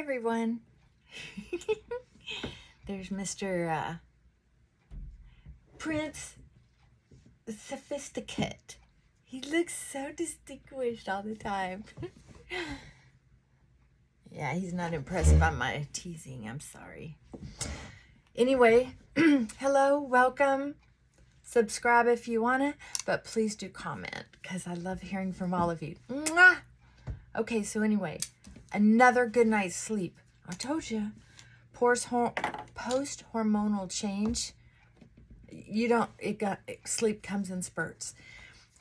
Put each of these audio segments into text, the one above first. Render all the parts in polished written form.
everyone. There's Mr. Prince Sophisticate. He looks so distinguished all the time. Yeah, he's not impressed by my teasing. I'm sorry. Anyway, hello, welcome. Subscribe if you want to, but please do comment because I love hearing from all of you. Mwah! Okay, so anyway, another good night's sleep. I told you, post-hormonal change. Sleep comes in spurts.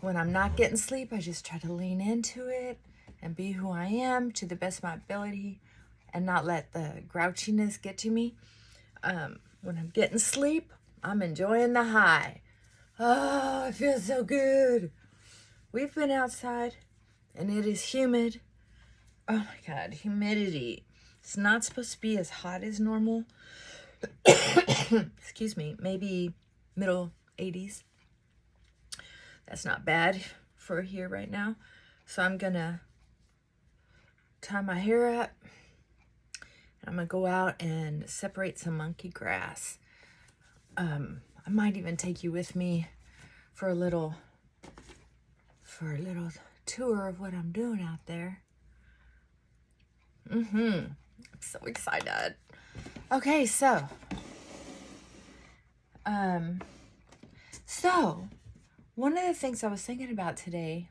When I'm not getting sleep, I just try to lean into it and be who I am to the best of my ability and not let the grouchiness get to me. When I'm getting sleep, I'm enjoying the high. Oh, it feels so good. We've been outside and it is humid. Oh my God, humidity. It's not supposed to be as hot as normal. Excuse me, maybe middle 80s. That's not bad for here right now. So I'm gonna tie my hair up. I'm gonna go out and separate some monkey grass. I might even take you with me for a little tour of what I'm doing out there. I'm so excited. Okay, so one of the things I was thinking about today,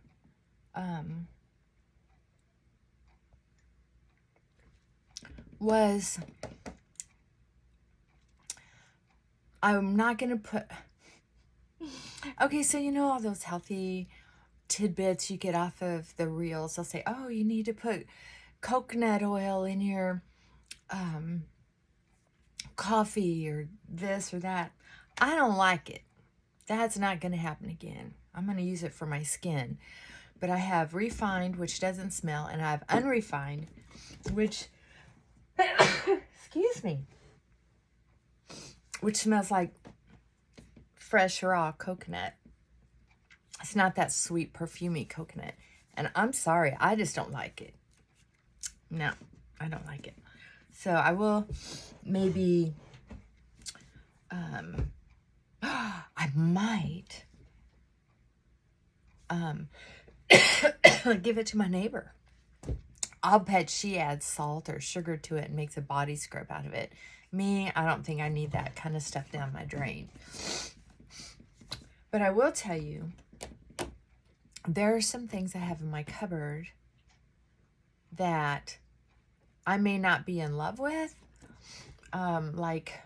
was I'm not going to put... Okay, so you know all those healthy tidbits you get off of the reels? They'll say, oh, you need to put coconut oil in your coffee or this or that. I don't like it. That's not going to happen again. I'm going to use it for my skin. But I have refined, which doesn't smell, and I have unrefined, which... excuse me, which smells like fresh raw coconut. It's not that sweet perfumey coconut, and I'm sorry, I just don't like it. No, I don't like it. So I will maybe I might give it to my neighbor. I'll bet she adds salt or sugar to it and makes a body scrub out of it. Me, I don't think I need that kind of stuff down my drain. But I will tell you, there are some things I have in my cupboard that I may not be in love with. Like,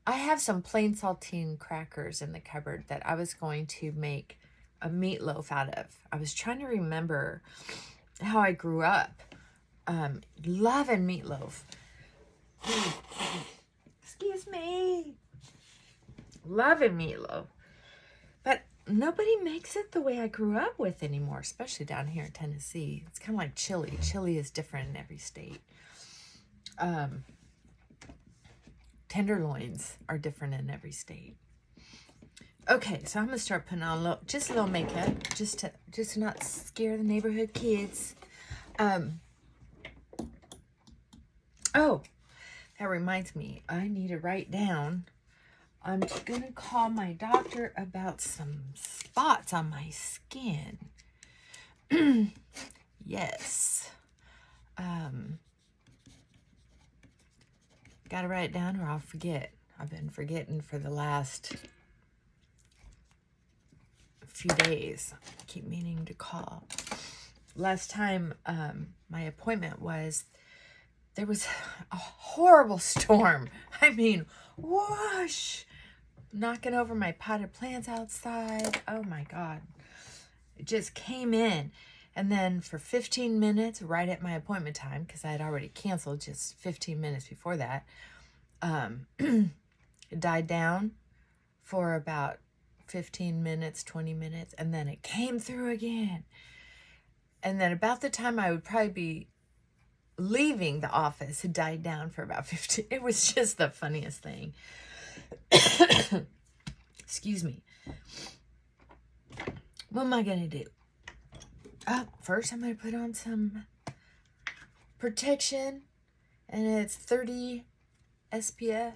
I have some plain saltine crackers in the cupboard that I was going to make a meatloaf out of. I was trying to remember how I grew up, loving meatloaf. Excuse me. Loving meatloaf. But nobody makes it the way I grew up with anymore, especially down here in Tennessee. It's kind of like chili. Chili is different in every state. Tenderloins are different in every state. Okay, so I'm gonna start putting on a little makeup, just to not scare the neighborhood kids. Oh, that reminds me, I need to write down. I'm gonna call my doctor about some spots on my skin. Yes. Gotta write it down or I'll forget. I've been forgetting for the last few days. I keep meaning to call. Last time my appointment was, there was a horrible storm. I mean, whoosh, knocking over my potted plants outside. Oh my God. It just came in. And then for 15 minutes, right at my appointment time, because I had already canceled just 15 minutes before that, it died down for about 15 minutes, 20 minutes, and then it came through again. And then about the time I would probably be leaving the office, it died down for about 15. It was just the funniest thing. Excuse me. What am I going to do? First I'm going to put on some protection And it's 30 SPF.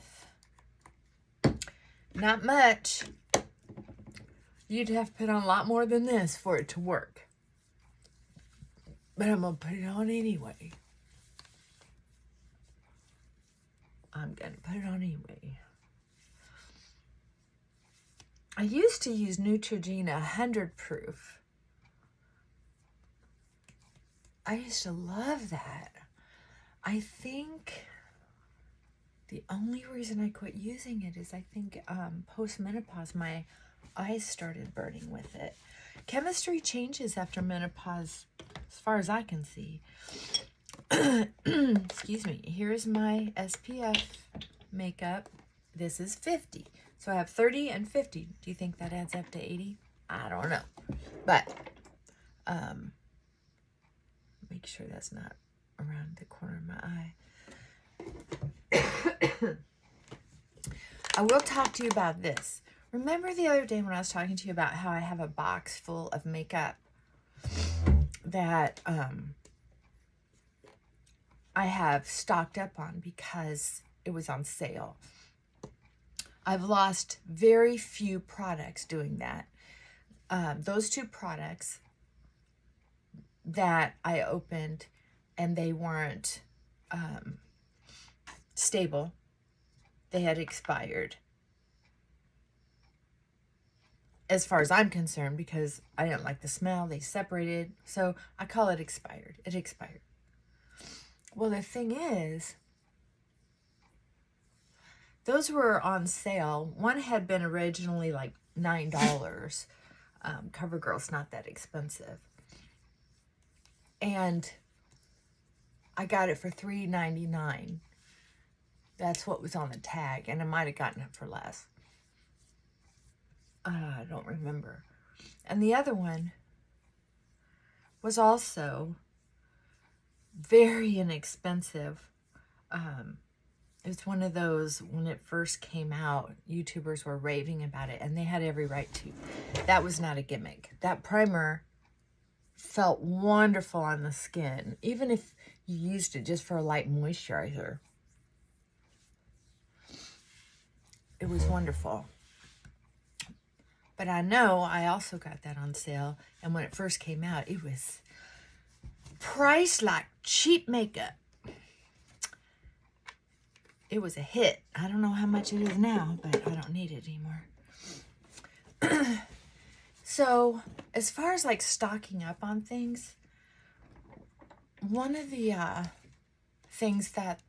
Not much. You'd have to put on a lot more than this for it to work. But I'm going to put it on anyway. I'm going to put it on anyway. I used to use Neutrogena 100 proof. I used to love that. I think the only reason I quit using it is I think post-menopause, my eyes started burning with it. Chemistry changes after menopause, as far as I can see. Excuse me. Here's my SPF makeup. This is 50. So I have 30 and 50. Do you think that adds up to 80? I don't know. But make sure that's not around the corner of my eye. I will talk to you about this. Remember the other day when I was talking to you about how I have a box full of makeup that I have stocked up on because it was on sale. I've lost very few products doing that. Those two products that I opened and they weren't stable. They had expired. As far as I'm concerned, because I didn't like the smell, they separated. So I call it expired. It expired. Well, the thing is, those were on sale. One had been originally like $9. CoverGirl's not that expensive. And I got it for $3.99. That's what was on the tag. And I might have gotten it for less. I don't remember. And the other one was also very inexpensive. It's one of those, when it first came out, YouTubers were raving about it, and they had every right to. That was not a gimmick. That primer felt wonderful on the skin, even if you used it just for a light moisturizer. It was wonderful. But I know I also got that on sale, and when it first came out, it was priced like cheap makeup. It was a hit. I don't know how much it is now, but I don't need it anymore. So, as far as like stocking up on things, one of the things that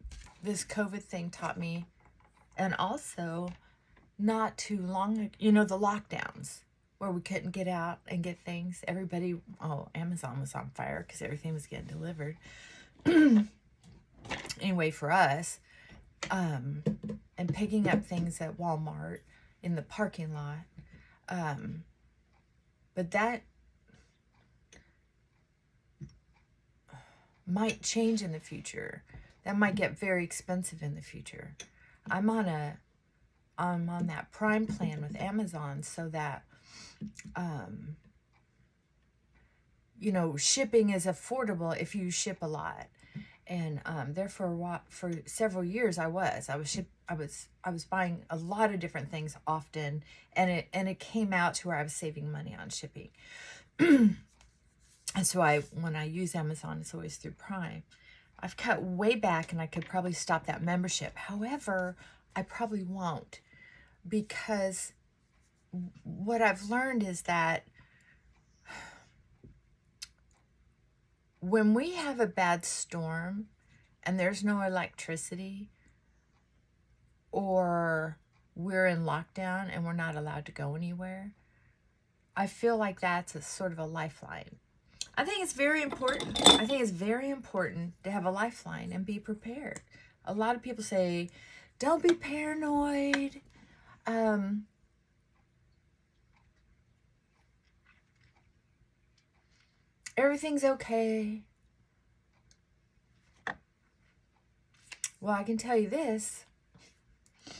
this COVID thing taught me, and also not too long, the lockdowns where we couldn't get out and get things. Everybody, Amazon was on fire because everything was getting delivered. Anyway, for us, and picking up things at Walmart in the parking lot. But that might change in the future. That might get very expensive in the future. I'm on that Prime plan with Amazon so that, shipping is affordable if you ship a lot. And therefore, for several years, I was buying a lot of different things often, and it came out to where I was saving money on shipping. And so when I use Amazon, it's always through Prime. I've cut way back, and I could probably stop that membership. However, I probably won't, because what I've learned is that when we have a bad storm and there's no electricity, or we're in lockdown and we're not allowed to go anywhere, I feel like that's a sort of a lifeline. I think it's very important. I think it's very important to have a lifeline and be prepared. A lot of people say, don't be paranoid. Everything's okay. Well, I can tell you this.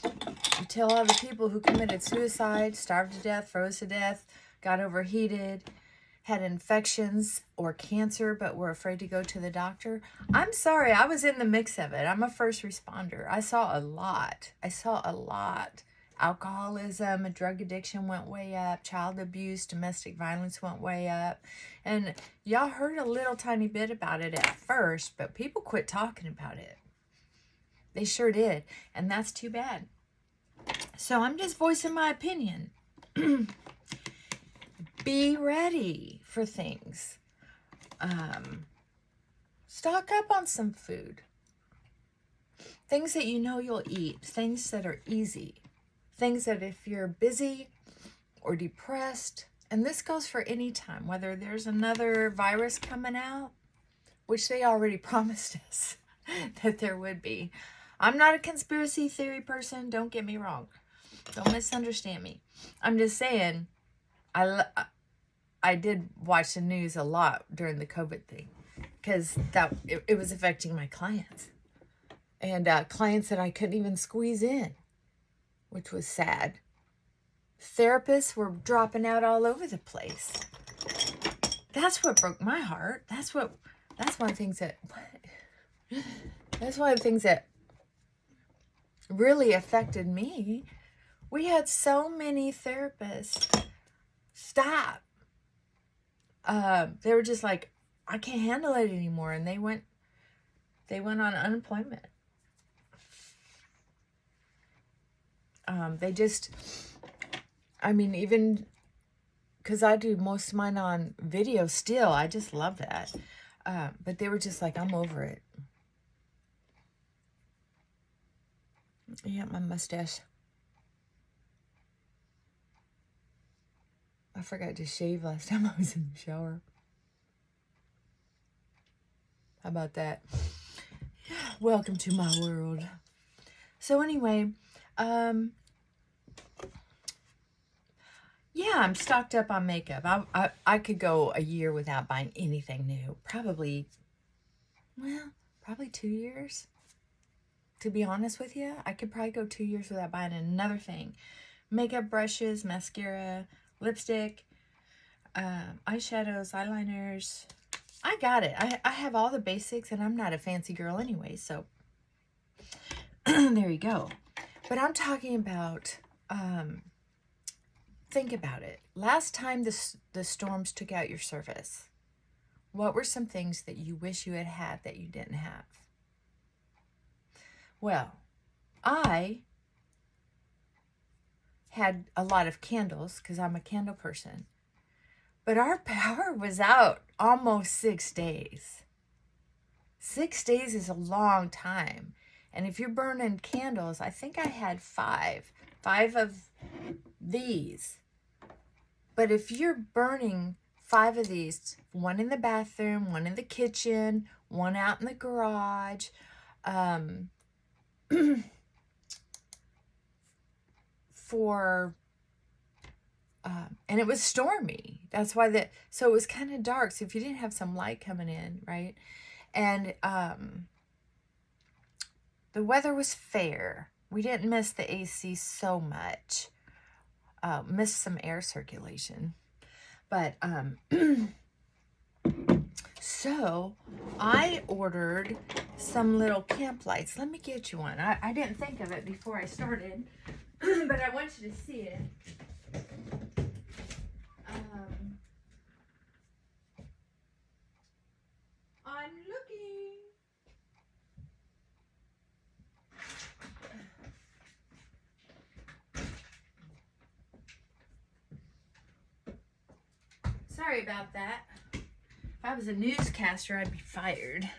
You tell all the people who committed suicide, starved to death, froze to death, got overheated, had infections or cancer but were afraid to go to the doctor. I'm sorry, I was in the mix of it. I'm a first responder. I saw a lot. Alcoholism, drug addiction went way up. Child abuse, domestic violence went way up. And y'all heard a little tiny bit about it at first, but people quit talking about it. They sure did. And that's too bad. So I'm just voicing my opinion. Be ready for things. Stock up on some food. Things that you know you'll eat. Things that are easy. Things that if you're busy or depressed, and this goes for any time, whether there's another virus coming out, which they already promised us that there would be. I'm not a conspiracy theory person. Don't get me wrong. Don't misunderstand me. I'm just saying, I did watch the news a lot during the COVID thing because it was affecting my clients and clients that I couldn't even squeeze in, which was sad. Therapists were dropping out all over the place. That's what broke my heart. That's one of the things that really affected me. We had so many therapists stop. They were just like, I can't handle it anymore, and they went on unemployment. Even because I do most of mine on video still, I just love that. But they were just like, I'm over it. Yeah, my mustache. I forgot to shave last time I was in the shower. How about that? Welcome to my world. So anyway, yeah, I'm stocked up on makeup. I could go a year without buying anything new. Probably 2 years. To be honest with you, I could probably go 2 years without buying another thing. Makeup brushes, mascara, lipstick, eyeshadows, eyeliners. I got it. I have all the basics, and I'm not a fancy girl anyway, so there you go. But I'm talking about, think about it. Last time the storms took out your service, what were some things that you wish you had had that you didn't have? Well, I had a lot of candles because I'm a candle person. But our power was out almost 6 days. 6 days is a long time. And if you're burning candles, I think I had 5 of these. But if you're burning 5 of these, one in the bathroom, one in the kitchen, one out in the garage, and it was stormy. That's why so it was kind of dark. So if you didn't have some light coming in, right? And the weather was fair. We didn't miss the AC so much. Missed some air circulation. But so I ordered some little camp lights. Let me get you one. I didn't think of it before I started, but I want you to see it. I'm looking. Sorry about that. If I was a newscaster, I'd be fired.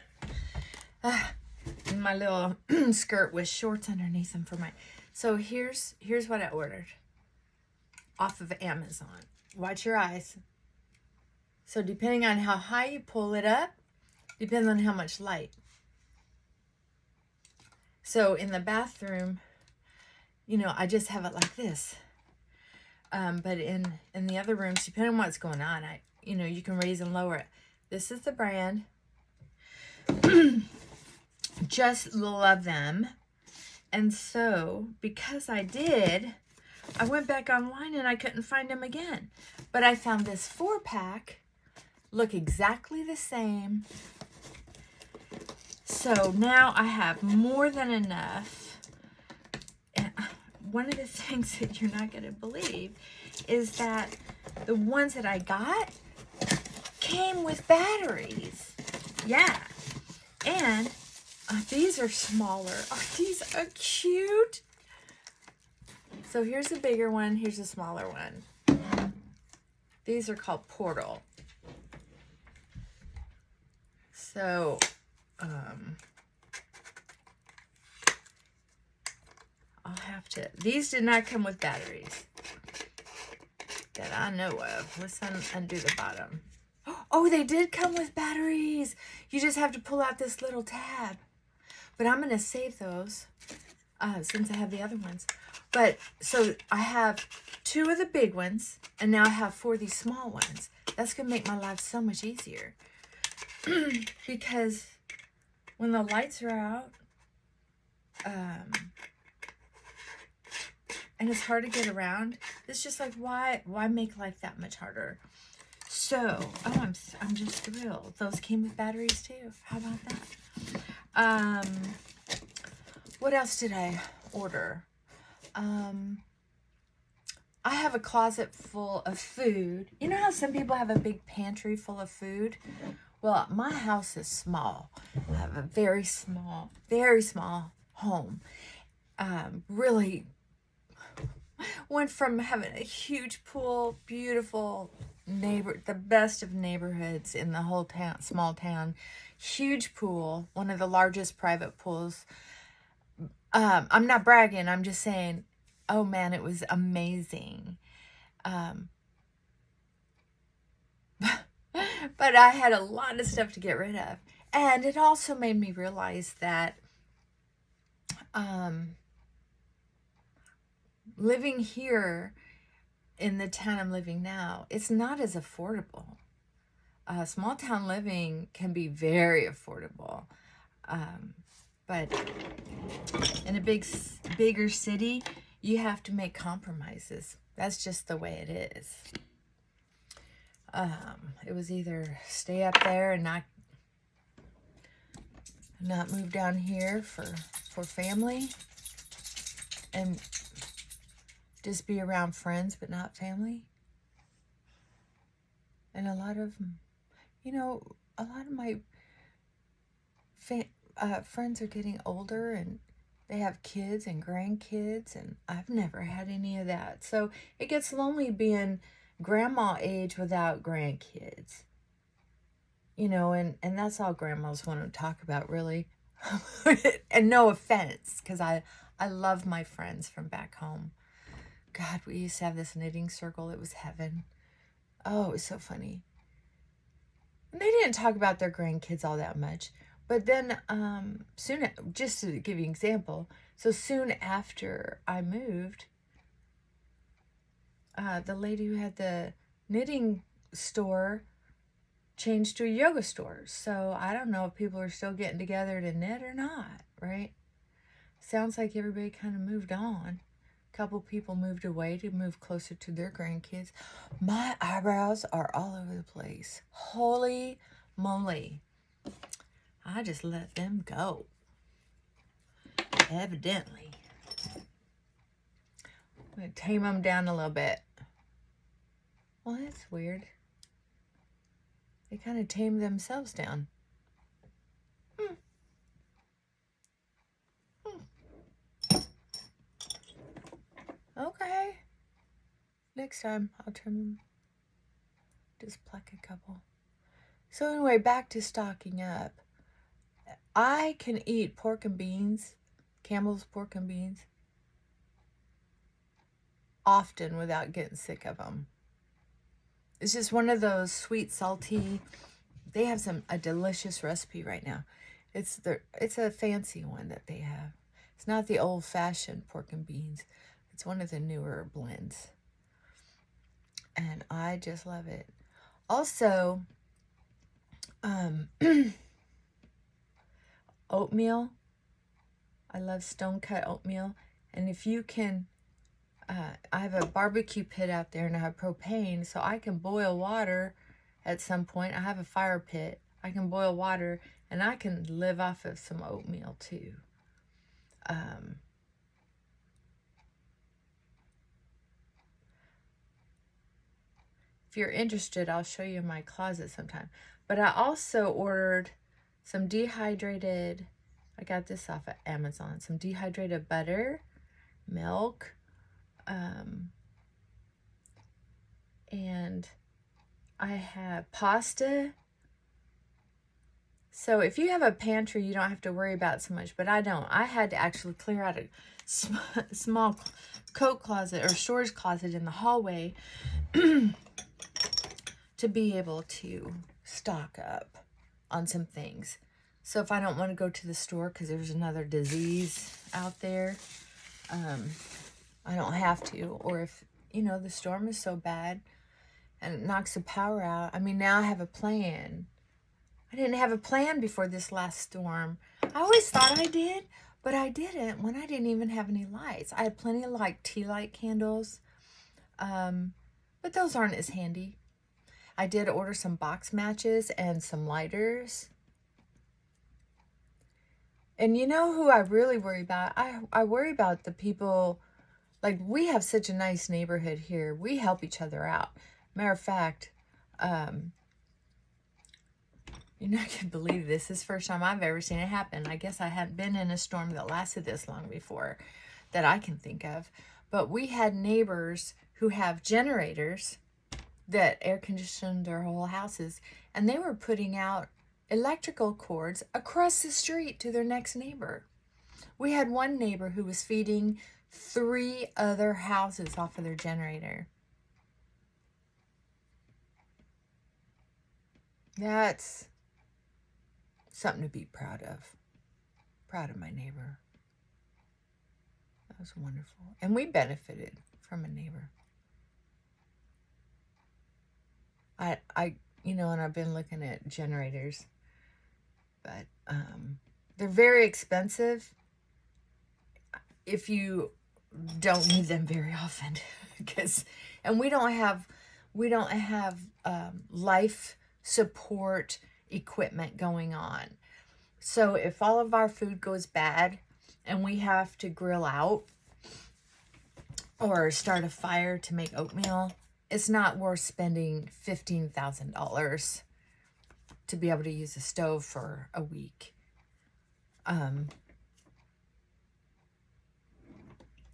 And my little skirt with shorts underneath them for my... So here's what I ordered off of Amazon. Watch your eyes. So depending on how high you pull it up, depends on how much light. So in the bathroom, I just have it like this. But in the other rooms, depending on what's going on, you can raise and lower it. This is the brand. Just love them. And so, because I went back online and I couldn't find them again. But I found this 4-pack look exactly the same. So now I have more than enough. And one of the things that you're not going to believe is that the ones that I got came with batteries. Yeah. And these are smaller. Oh, these are cute. So here's a bigger one. Here's a smaller one. These are called Portal. So, I'll have to, these did not come with batteries that I know of. Let's undo the bottom. Oh, they did come with batteries. You just have to pull out this little tab. But I'm going to save those since I have the other ones. But, so I have 2 of the big ones, and now I have 4 of these small ones. That's going to make my life so much easier. Because when the lights are out, and it's hard to get around, it's just like, why make life that much harder? So, oh, I'm just thrilled. Those came with batteries too. How about that? What else did I order? I have a closet full of food. You know how some people have a big pantry full of food? Well, my house is small. I have a very small home. Really went from having a huge pool, beautiful neighbor, the best of neighborhoods in the whole town, small town, huge pool, one of the largest private pools. I'm not bragging. I'm just saying, oh man, it was amazing. But I had a lot of stuff to get rid of. And it also made me realize that living here in the town I'm living now, it's not as affordable. Small town living can be very affordable. But in a bigger city, you have to make compromises. That's just the way it is. It was either stay up there and not move down here for family, and just be around friends but not family. And a lot of my friends are getting older, and they have kids and grandkids, and I've never had any of that. So it gets lonely being grandma age without grandkids. And that's all grandmas want to talk about, really. And no offense, because I love my friends from back home. God, we used to have this knitting circle. It was heaven. Oh, it was so funny. And they didn't talk about their grandkids all that much. But then soon, just to give you an example, so soon after I moved, the lady who had the knitting store changed to a yoga store. So I don't know if people are still getting together to knit or not, right? Sounds like everybody kind of moved on. A couple people moved away to move closer to their grandkids. My eyebrows are all over the place. Holy moly. I just let them go. Evidently. I'm going to tame them down a little bit. Well, that's weird. They kind of tame themselves down. Okay. Next time, I'll trim them. Just pluck a couple. So anyway, back to stocking up. I can eat pork and beans, Campbell's pork and beans, often without getting sick of them. It's just one of those sweet, salty. They have a delicious recipe right now. It's a fancy one that they have. It's not the old-fashioned pork and beans. It's one of the newer blends. And I just love it. Also, oatmeal. I love stone-cut oatmeal. And if you can, I have a barbecue pit out there, and I have propane, so I can boil water at some point. I have a fire pit. I can boil water, and I can live off of some oatmeal too. If you're interested, I'll show you my closet sometime. But I also ordered some dehydrated, I got this off of Amazon, some dehydrated butter, milk, and I have pasta. So if you have a pantry, you don't have to worry about so much, but I don't. I had to actually clear out a small coat closet or storage closet in the hallway to be able to stock up on some things. So if I don't want to go to the store because there's another disease out there, I don't have to. Or if, you know, the storm is so bad and it knocks the power out. I mean, now I have a plan. I didn't have a plan before this last storm. I always thought I did, but I didn't when I didn't even have any lights. I had plenty of like tea light candles, but those aren't as handy. I did order some box matches and some lighters. And you know who I really worry about? I worry about the people, like we have such a nice neighborhood here. We help each other out. Matter of fact, you're not going to believe this. This is the first time I've ever seen it happen. I guess I hadn't been in a storm that lasted this long before that I can think of. But we had neighbors who have generators that air conditioned their whole houses, and they were putting out electrical cords across the street to their next neighbor. We had one neighbor who was feeding 3 other houses off of their generator. That's something to be proud of. Proud of my neighbor. That was wonderful. And we benefited from a neighbor. I you know, and I've been looking at generators, but they're very expensive if you don't need them very often, and we don't have life support equipment going on. So if all of our food goes bad and we have to grill out or start a fire to make oatmeal, it's not worth spending $15,000 to be able to use a stove for a week.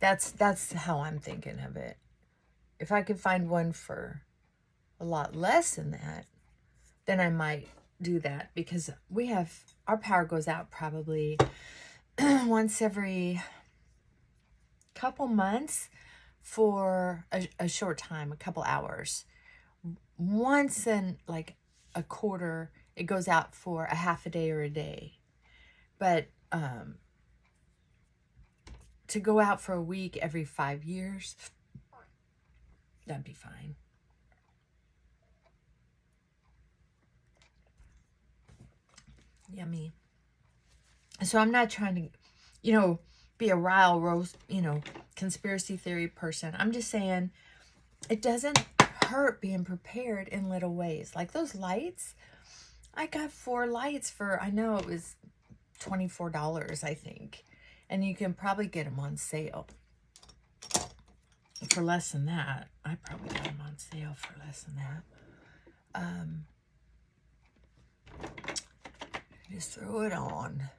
That's how I'm thinking of it. If I could find one for a lot less than that, then I might do that, because our power goes out probably once every couple months for a short time, a couple hours. Once in like a quarter, it goes out for a half a day or a day. But to go out for a week every 5 years, that'd be fine. Yummy. So I'm not trying to, be a rile roast, conspiracy theory person. I'm just saying it doesn't hurt being prepared in little ways. Like those lights, I got 4 lights for, I know it was $24, I think. And you can probably get them on sale for less than that. I probably got them on sale for less than that. Just throw it on.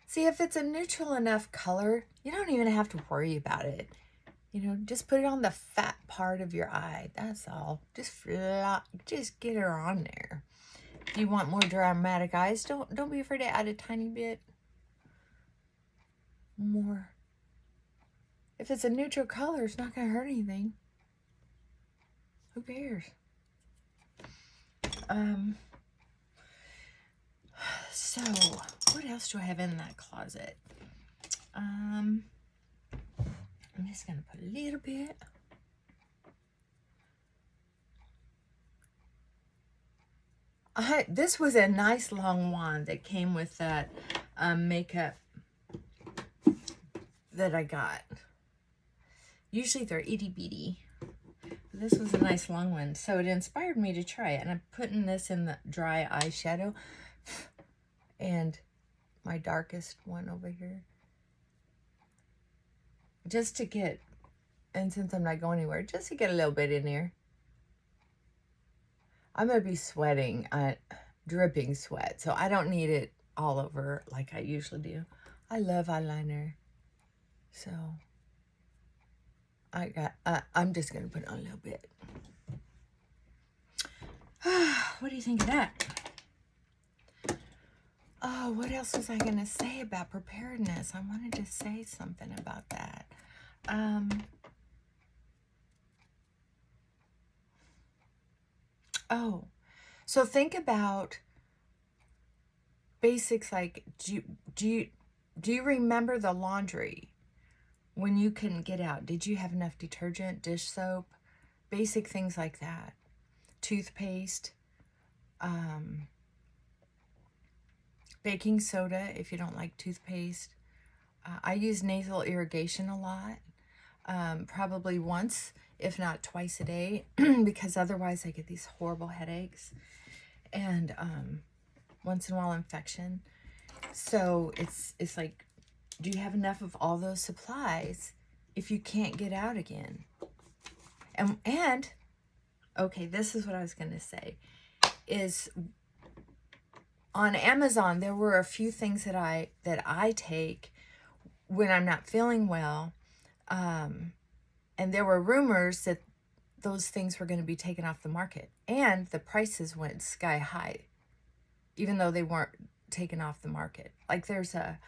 See, if it's a neutral enough color, you don't even have to worry about it. Just put it on the fat part of your eye. That's all. Just get her on there. If you want more dramatic eyes, don't be afraid to add a tiny bit more. If it's a neutral color, it's not going to hurt anything. Who cares? So, what else do I have in that closet? I'm just going to put a little bit. This was a nice long wand that came with that makeup that I got. Usually they're itty bitty. this was a nice long one. So it inspired me to try it. And I'm putting this in the dry eyeshadow. And my darkest one over here. Just to get, and since I'm not going anywhere, just to get a little bit in here. I'm going to be sweating, dripping sweat. So I don't need it all over like I usually do. I love eyeliner. So I'm just going to put on a little bit. What do you think of that? Oh, what else was I going to say about preparedness? I wanted to say something about that. Oh, so think about basics like, do you remember the laundry when you couldn't get out? Did you have enough detergent, dish soap, basic things like that? Toothpaste, baking soda if you don't like toothpaste. I use nasal irrigation a lot, probably once, if not twice a day, because otherwise I get these horrible headaches and once in a while infection. So it's like, do you have enough of all those supplies if you can't get out again? And okay, this is what I was going to say, is on Amazon, there were a few things that I take when I'm not feeling well. And there were rumors that those things were going to be taken off the market. And the prices went sky high, even though they weren't taken off the market. Like there's a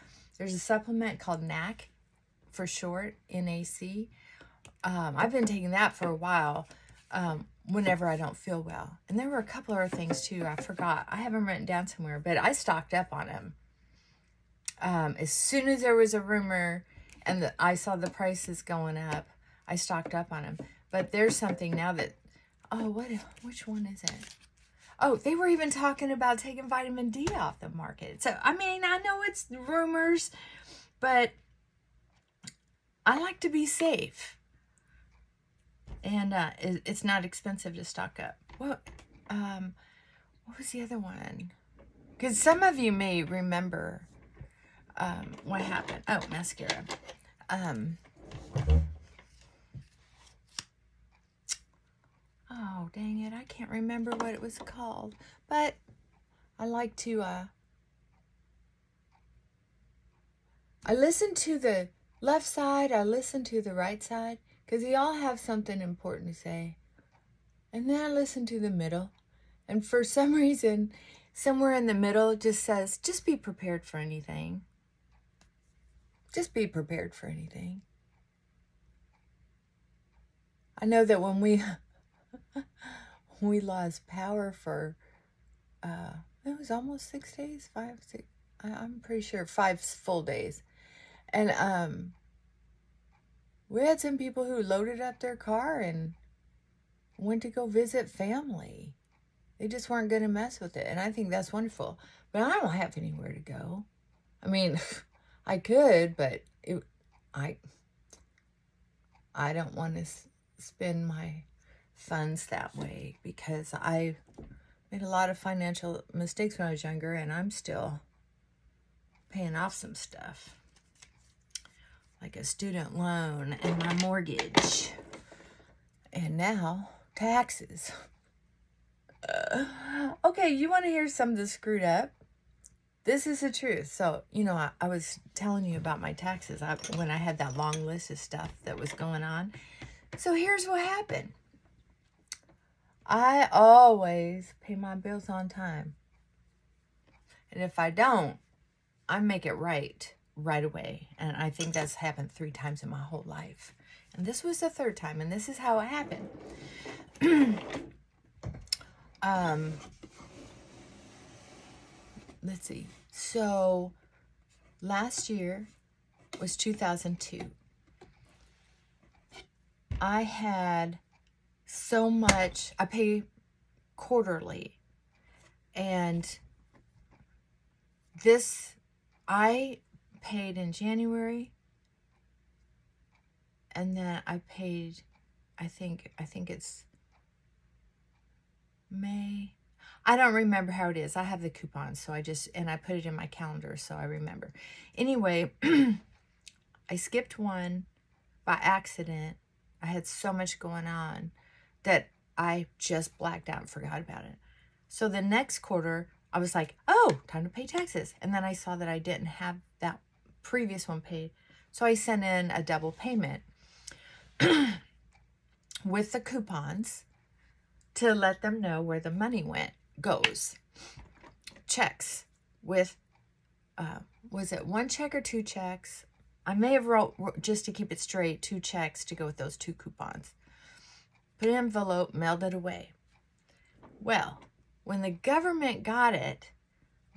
supplement called NAC, for short, NAC. I've been taking that for a while, whenever I don't feel well. And there were a couple other things too. I forgot. I have them written down somewhere, but I stocked up on them. As soon as there was a rumor and I saw the prices going up, I stocked up on them. But there's something now that, which one is it? Oh, they were even talking about taking vitamin D off the market. So, I mean, I know it's rumors, but I like to be safe. And it's not expensive to stock up. What was the other one? Because some of you may remember what happened. Oh, mascara. Oh, dang it. I can't remember what it was called. But I like to, I listen to the left side. I listen to the right side. Because they all have something important to say. And then I listen to the middle. And for some reason, somewhere in the middle, it just says, just be prepared for anything. Just be prepared for anything. I know that when we lost power for, it was almost 6 days, 5, 6, I'm pretty sure 5 full days. And we had some people who loaded up their car and went to go visit family. They just weren't going to mess with it. And I think that's wonderful. But I don't have anywhere to go. I mean, I could, but I don't want to spend my funds that way, because I made a lot of financial mistakes when I was younger, and I'm still paying off some stuff, like a student loan and my mortgage, and now taxes. Okay, you want to hear something screwed up? This is the truth. So, I was telling you about my taxes when I had that long list of stuff that was going on. So here's what happened. I always pay my bills on time. And if I don't, I make it right away. And I think that's happened 3 times in my whole life. And this was the 3rd time, and this is how it happened. Let's see. So last year was 2002. I had so much. I pay quarterly, and this I paid in January, and then I paid I think it's May. I don't remember how it is. I have the coupons, so I put it in my calendar so I remember. Anyway, I skipped one by accident. I had so much going on that I just blacked out and forgot about it. So the next quarter, I was like, oh, time to pay taxes. And then I saw that I didn't have that previous one paid. So I sent in a double payment with the coupons to let them know where the money goes. Checks with, was it one check or two checks? I may have wrote, just to keep it straight, 2 checks to go with those 2 coupons. Put an envelope, mailed it away. Well, when the government got it,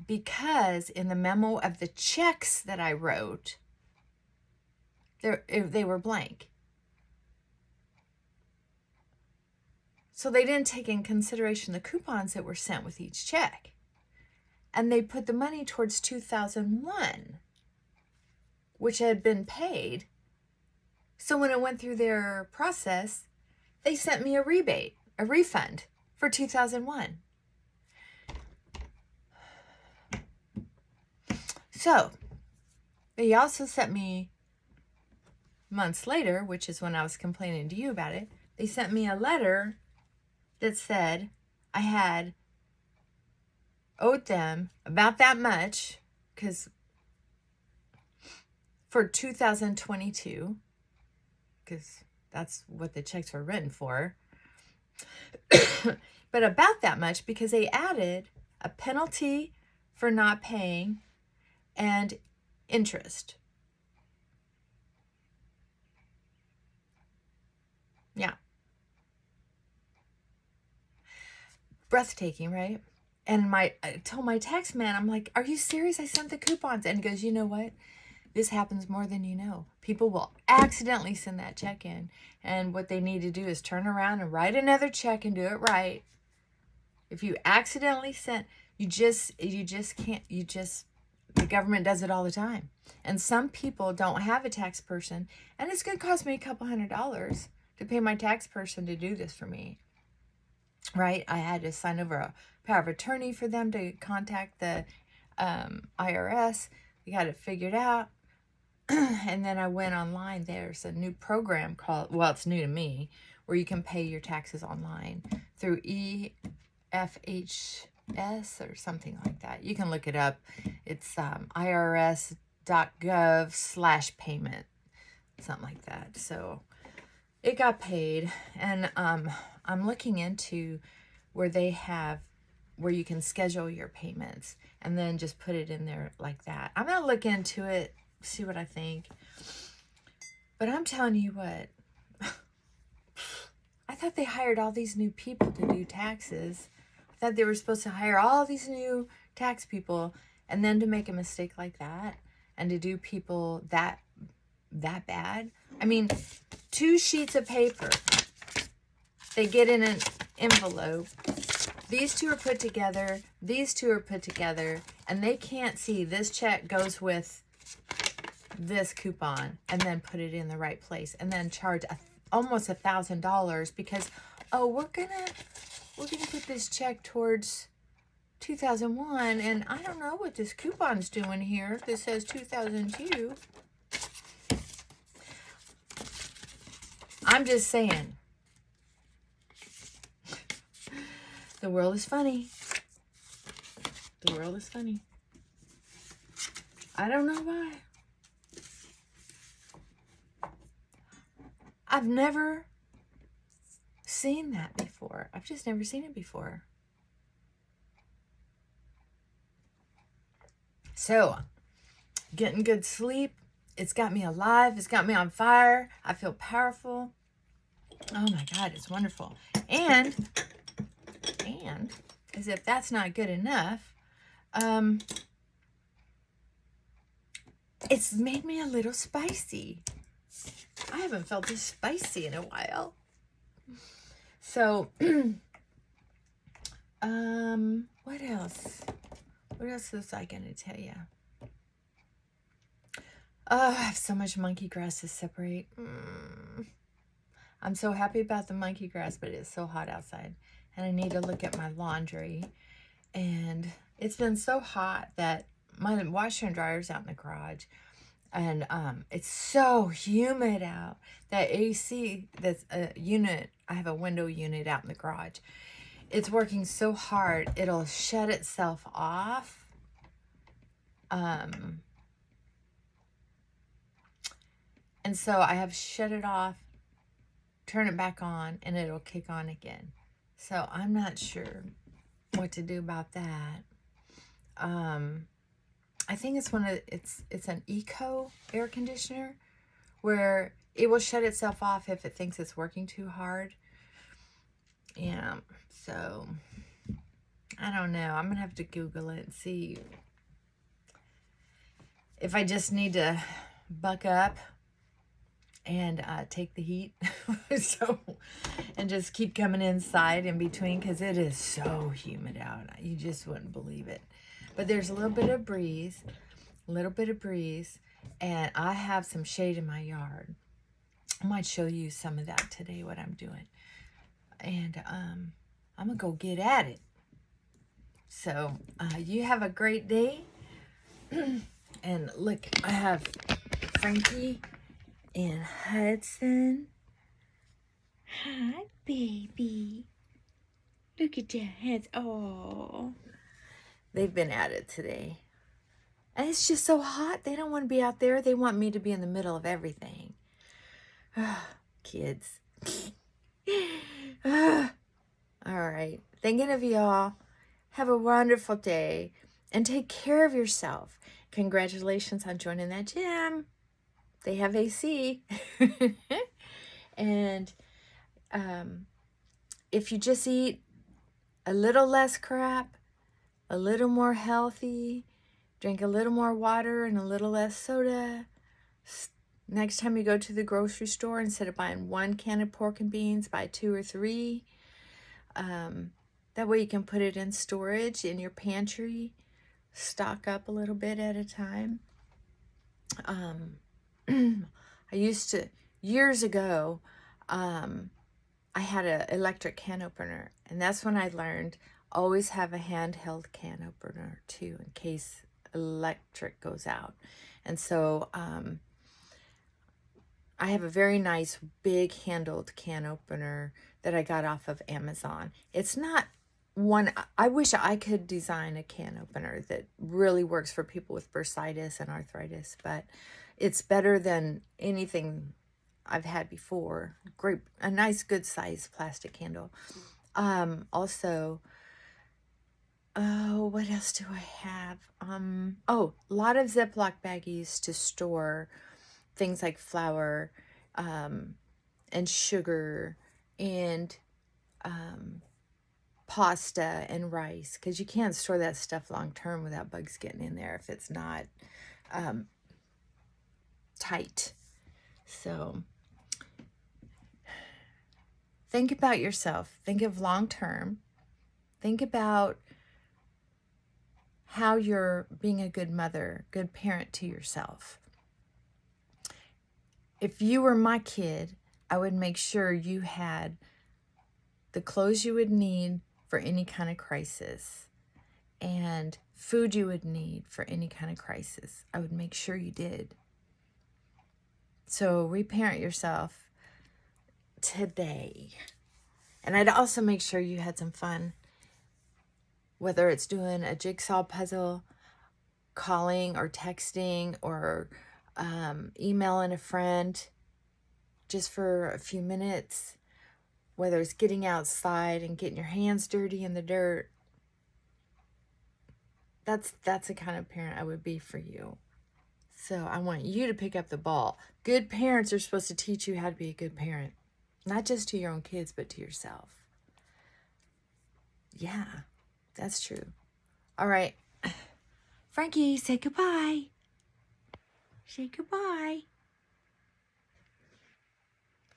because in the memo of the checks that I wrote, they were blank. So they didn't take in consideration the coupons that were sent with each check. And they put the money towards 2001, which had been paid. So when it went through their process, they sent me a refund for 2001. So they also sent me months later, which is when I was complaining to you about it, they sent me a letter that said I had owed them about that much, because for 2022, because that's what the checks were written for, but about that much because they added a penalty for not paying and interest. Yeah. Breathtaking, right? And I told my tax man, I'm like, are you serious? I sent the coupons. And he goes, you know what? This happens more than you know. People will accidentally send that check in. And what they need to do is turn around and write another check and do it right. If you accidentally send, you just can't, the government does it all the time. And some people don't have a tax person. And it's going to cost me a couple $100 to pay my tax person to do this for me. Right? I had to sign over a power of attorney for them to contact the IRS. We got it figured out. And then I went online. There's a new program called, well, it's new to me, where you can pay your taxes online through EFHS or something like that. You can look it up. It's irs.gov/payment, something like that. So it got paid, and I'm looking into where you can schedule your payments and then just put it in there like that. I'm going to look into it, see what I think. But I'm telling you what, I thought they hired all these new people to do taxes. I thought they were supposed to hire all these new tax people, and then to make a mistake like that and to do people that bad. I mean, 2 sheets of paper. They get in an envelope. These 2 are put together. These 2 are put together. And they can't see this check goes with this coupon and then put it in the right place and then charge almost $1,000 because, oh, we're gonna put this check towards 2001, and I don't know what this coupon's doing here. This says 2002. I'm just saying. The world is funny. The world is funny. I don't know why. I've never seen that before. I've just never seen it before. So, getting good sleep. It's got me alive. It's got me on fire. I feel powerful. Oh my God, it's wonderful. And as if that's not good enough, it's made me a little spicy. I haven't felt this spicy in a while. So, what else? What else was I going to tell you? Oh, I have so much monkey grass to separate. I'm so happy about the monkey grass, but it's so hot outside. And I need to look at my laundry. And it's been so hot that my washer and dryer's out in the garage. And it's so humid out. That AC, that's a unit, I have a window unit out in the garage. It's working so hard, it'll shut itself off. And so I have shut it off, turn it back on, and it'll kick on again. So I'm not sure what to do about that. I think it's it's an eco air conditioner where it will shut itself off if it thinks it's working too hard. Yeah, so I don't know. I'm gonna have to Google it and see if I just need to buck up and take the heat. So, and just keep coming inside in between, because it is so humid out. You just wouldn't believe it. But there's a little bit of breeze, and I have some shade in my yard. I might show you some of that today, what I'm doing. And I'm gonna go get at it. So you have a great day. And look, I have Frankie and Hudson. Hi, baby. Look at their heads. Oh, they've been at it today. And it's just so hot. They don't want to be out there. They want me to be in the middle of everything. Kids. All right. Thinking of y'all. Have a wonderful day. And take care of yourself. Congratulations on joining that gym. They have AC. And if you just eat a little less crap, a little more healthy, drink a little more water and a little less soda, next time you go to the grocery store, instead of buying 1 can of pork and beans, buy 2 or 3. That way you can put it in storage in your pantry, stock up a little bit at a time. I used to, years ago, I had an electric can opener, and that's when I learned always have a handheld can opener too, in case electric goes out. And so I have a very nice big handled can opener that I got off of Amazon. It's not one, I wish I could design a can opener that really works for people with bursitis and arthritis, but it's better than anything I've had before. Great, a nice good size plastic handle. Also, oh, what else do I have? Oh, a lot of Ziploc baggies to store things like flour, and sugar, and pasta and rice, because you can't store that stuff long term without bugs getting in there if it's not tight. So think about yourself. Think of long term. Think about how you're being a good mother, good parent to yourself. If you were my kid, I would make sure you had the clothes you would need for any kind of crisis and food you would need for any kind of crisis. I would make sure you did. So reparent yourself today. And I'd also make sure you had some fun, whether it's doing a jigsaw puzzle, calling or texting, or emailing a friend just for a few minutes, whether it's getting outside and getting your hands dirty in the dirt. That's the kind of parent I would be for you. So I want you to pick up the ball. Good parents are supposed to teach you how to be a good parent, not just to your own kids, but to yourself. Yeah, that's true. All right. Frankie, say goodbye. Say goodbye.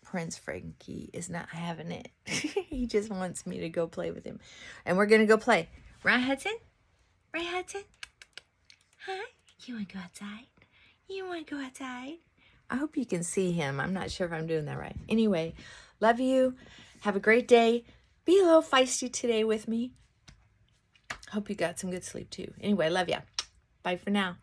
Prince Frankie is not having it. He just wants me to go play with him. And we're going to go play. Right, Hudson? Right, Hudson? Huh? You want to go outside? You want to go outside? I hope you can see him. I'm not sure if I'm doing that right. Anyway, Love you. Have a great day. Be a little feisty today with me. Hope you got some good sleep too. Anyway, love ya. Bye for now.